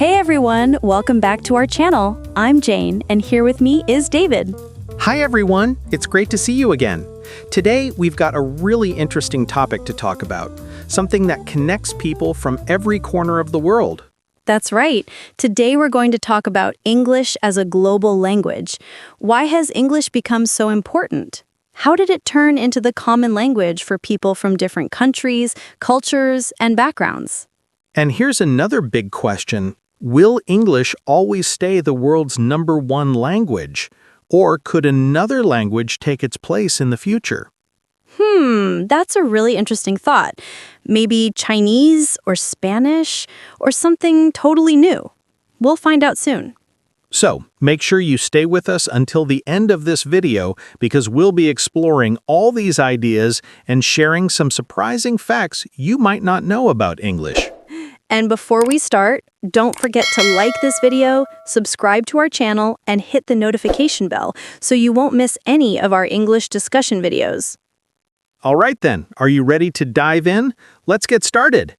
Hey everyone, welcome back to our channel. I'm Jane, and here with me is David. Hi everyone, it's great to see you again. Today we've got a really interesting topic to talk about, something that connects people from every corner of the world. That's right. Today we're going to talk about English as a global language. Why has English become so important? How did it turn into the common language for people from different countries, cultures, and backgrounds? And here's another big question. Will English always stay the world's #1 language? Or could another language take its place in the future? That's a really interesting thought. Maybe Chinese or Spanish or something totally new. We'll find out soon. So, make sure you stay with us until the end of this video because we'll be exploring all these ideas and sharing some surprising facts you might not know about English. And before we start, don't forget to like this video, subscribe to our channel, and hit the notification bell so you won't miss any of our English discussion videos. All right then, are you ready to dive in? Let's get started.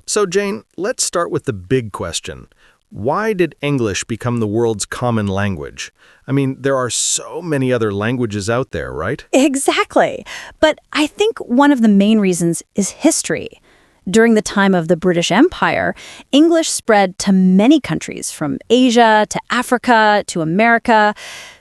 So Jane, let's start with the big question. Why did English become the world's common language? I mean, there are so many other languages out there, right? Exactly. But I think one of the main reasons is history. During the time of the British Empire, English spread to many countries, from Asia to Africa to America.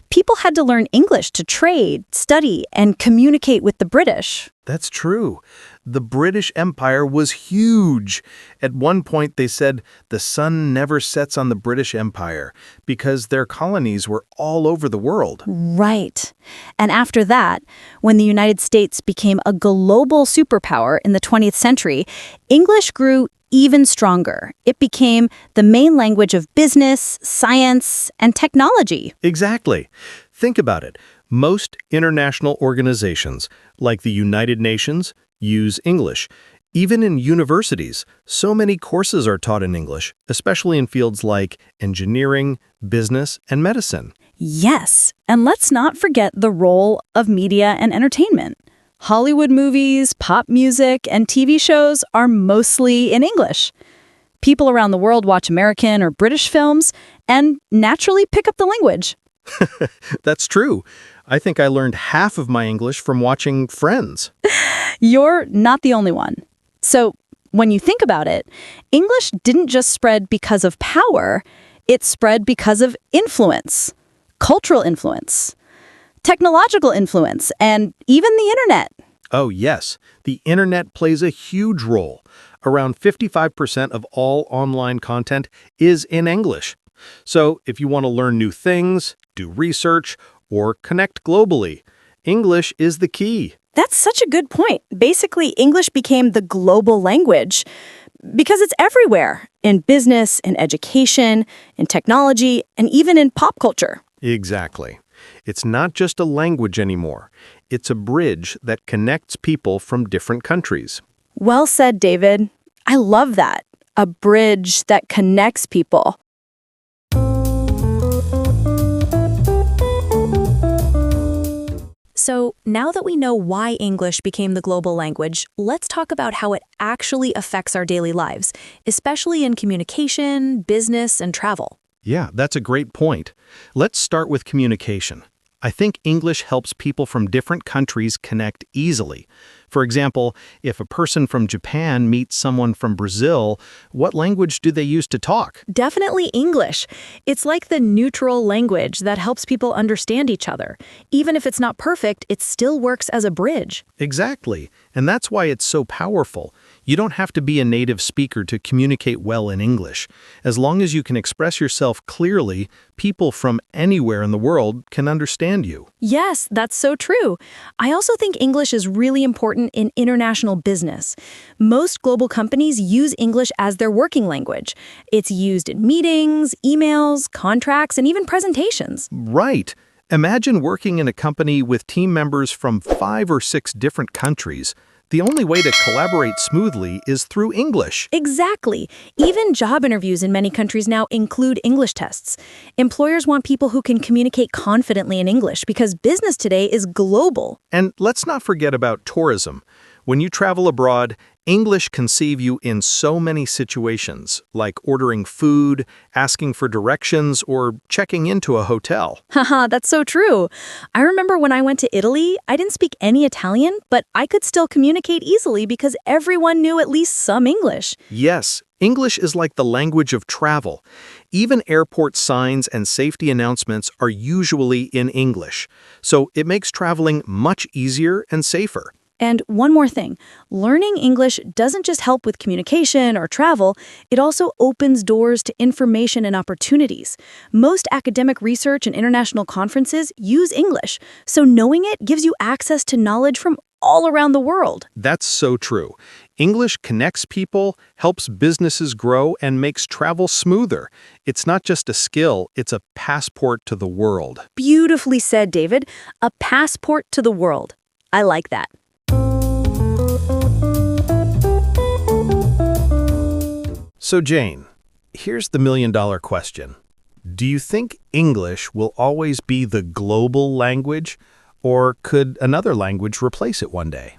People had to learn English to trade, study, and communicate with the British. That's true. The British Empire was huge. At one point, they said the sun never sets on the British Empire because their colonies were all over the world. Right. And after that, when the United States became a global superpower in the 20th century, English grew even stronger. It became the main language of business, science, and technology. Exactly. Think about it. Most international organizations, like the United Nations, use English. Even in universities, so many courses are taught in English, especially in fields like engineering, business, and medicine. Yes, and let's not forget the role of media and entertainment. Hollywood movies, pop music, and TV shows are mostly in English. People around the world watch American or British films and naturally pick up the language. That's true. I think I learned half of my English from watching Friends. You're not the only one. So, when you think about it, English didn't just spread because of power, it spread because of influence, cultural influence, technological influence, and even the internet. Oh, yes. The internet plays a huge role. Around 55% of all online content is in English. So, if you want to learn new things, do research, or connect globally, English is the key. That's such a good point. Basically, English became the global language because it's everywhere, in business, in education, in technology, and even in pop culture. Exactly. It's not just a language anymore. It's a bridge that connects people from different countries. Well said, David. I love that. A bridge that connects people. So, now that we know why English became the global language, let's talk about how it actually affects our daily lives, especially in communication, business, and travel. Yeah, that's a great point. Let's start with communication. I think English helps people from different countries connect easily. For example, if a person from Japan meets someone from Brazil, what language do they use to talk? Definitely English. It's like the neutral language that helps people understand each other. Even if it's not perfect, it still works as a bridge. Exactly. And that's why it's so powerful. You don't have to be a native speaker to communicate well in English. As long as you can express yourself clearly, people from anywhere in the world can understand you. Yes, that's so true. I also think English is really important in international business. Most global companies use English as their working language. It's used in meetings, emails, contracts, and even presentations. Right. Imagine working in a company with team members from 5 or 6 different countries. The only way to collaborate smoothly is through English. Exactly. Even job interviews in many countries now include English tests. Employers want people who can communicate confidently in English because business today is global. And let's not forget about tourism. When you travel abroad, English can save you in so many situations, like ordering food, asking for directions, or checking into a hotel. Haha, that's so true. I remember when I went to Italy, I didn't speak any Italian, but I could still communicate easily because everyone knew at least some English. Yes, English is like the language of travel. Even airport signs and safety announcements are usually in English, so it makes traveling much easier and safer. And one more thing, learning English doesn't just help with communication or travel, it also opens doors to information and opportunities. Most academic research and international conferences use English, so knowing it gives you access to knowledge from all around the world. That's so true. English connects people, helps businesses grow, and makes travel smoother. It's not just a skill, it's a passport to the world. Beautifully said, David. A passport to the world. I like that. So Jane, here's the million-dollar question. Do you think English will always be the global language, or could another language replace it one day?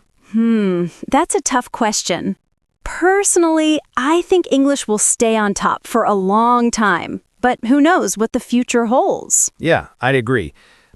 That's a tough question. Personally, I think English will stay on top for a long time, but who knows what the future holds? Yeah, I'd agree.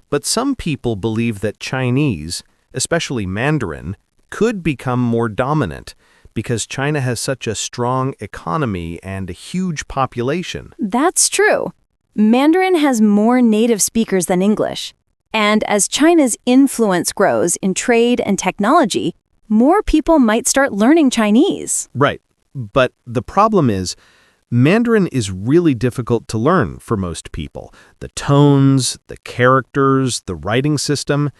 But some people believe that Chinese, especially Mandarin, could become more dominant because China has such a strong economy and a huge population. That's true. Mandarin has more native speakers than English. And as China's influence grows in trade and technology, more people might start learning Chinese. Right. But the problem is, Mandarin is really difficult to learn for most people. The tones, the characters, the writing system,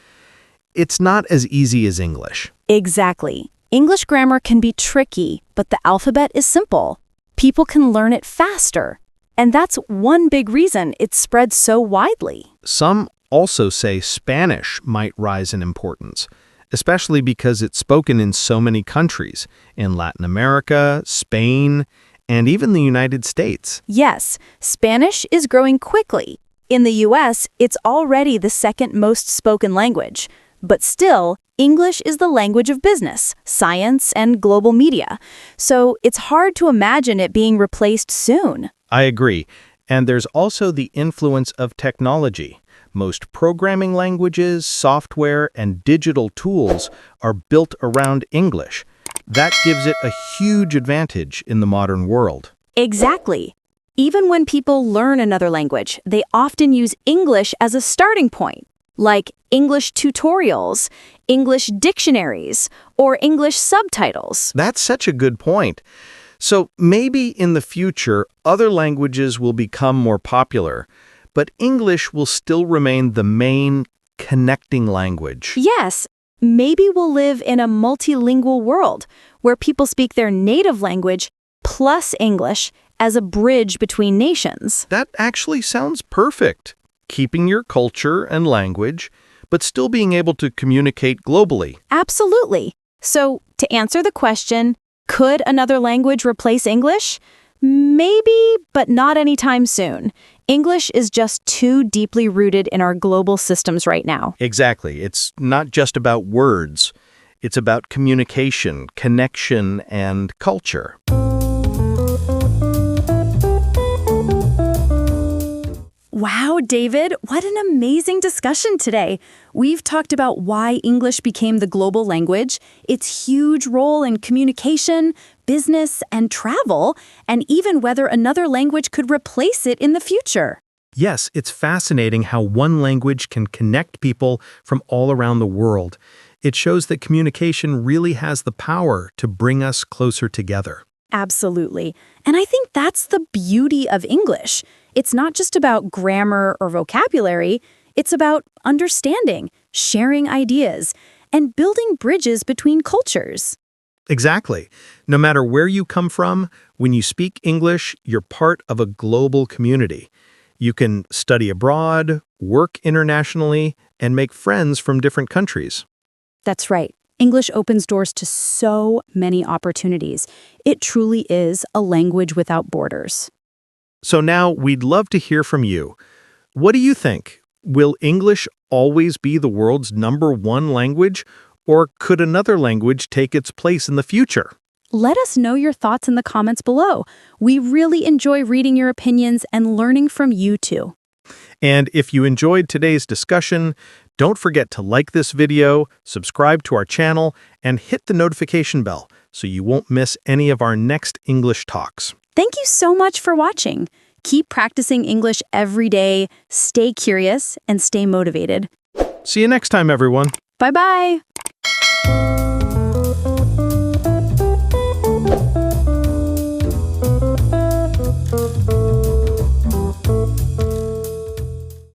it's not as easy as English. Exactly. English grammar can be tricky, but the alphabet is simple. People can learn it faster. And that's one big reason it spreads so widely. Some also say Spanish might rise in importance, especially because it's spoken in so many countries, in Latin America, Spain, and even the United States. Yes, Spanish is growing quickly. In the US, it's already the second most spoken language. But still, English is the language of business, science, and global media. So it's hard to imagine it being replaced soon. I agree. And there's also the influence of technology. Most programming languages, software, and digital tools are built around English. That gives it a huge advantage in the modern world. Exactly. Even when people learn another language, they often use English as a starting point, like English tutorials, English dictionaries, or English subtitles. That's such a good point. So maybe in the future, other languages will become more popular, but English will still remain the main connecting language. Yes, maybe we'll live in a multilingual world where people speak their native language plus English as a bridge between nations. That actually sounds perfect. Keeping your culture and language, but still being able to communicate globally. Absolutely. So, to answer the question, could another language replace English? Maybe, but not anytime soon. English is just too deeply rooted in our global systems right now. Exactly. It's not just about words. It's about communication, connection, and culture. Wow, David, what an amazing discussion today. We've talked about why English became the global language, its huge role in communication, business, and travel, and even whether another language could replace it in the future. Yes, it's fascinating how one language can connect people from all around the world. It shows that communication really has the power to bring us closer together. Absolutely. And I think that's the beauty of English. It's not just about grammar or vocabulary, it's about understanding, sharing ideas, and building bridges between cultures. Exactly. No matter where you come from, when you speak English, you're part of a global community. You can study abroad, work internationally, and make friends from different countries. That's right. English opens doors to so many opportunities. It truly is a language without borders. So now we'd love to hear from you. What do you think? Will English always be the world's #1 language, Or could another language take its place in the future? Let us know your thoughts in the comments below. We really enjoy reading your opinions and learning from you too. And if you enjoyed today's discussion, don't forget to like this video, subscribe to our channel, and hit the notification bell so you won't miss any of our next English talks. Thank you so much for watching. Keep practicing English every day, stay curious, and stay motivated. See you next time, everyone. Bye-bye.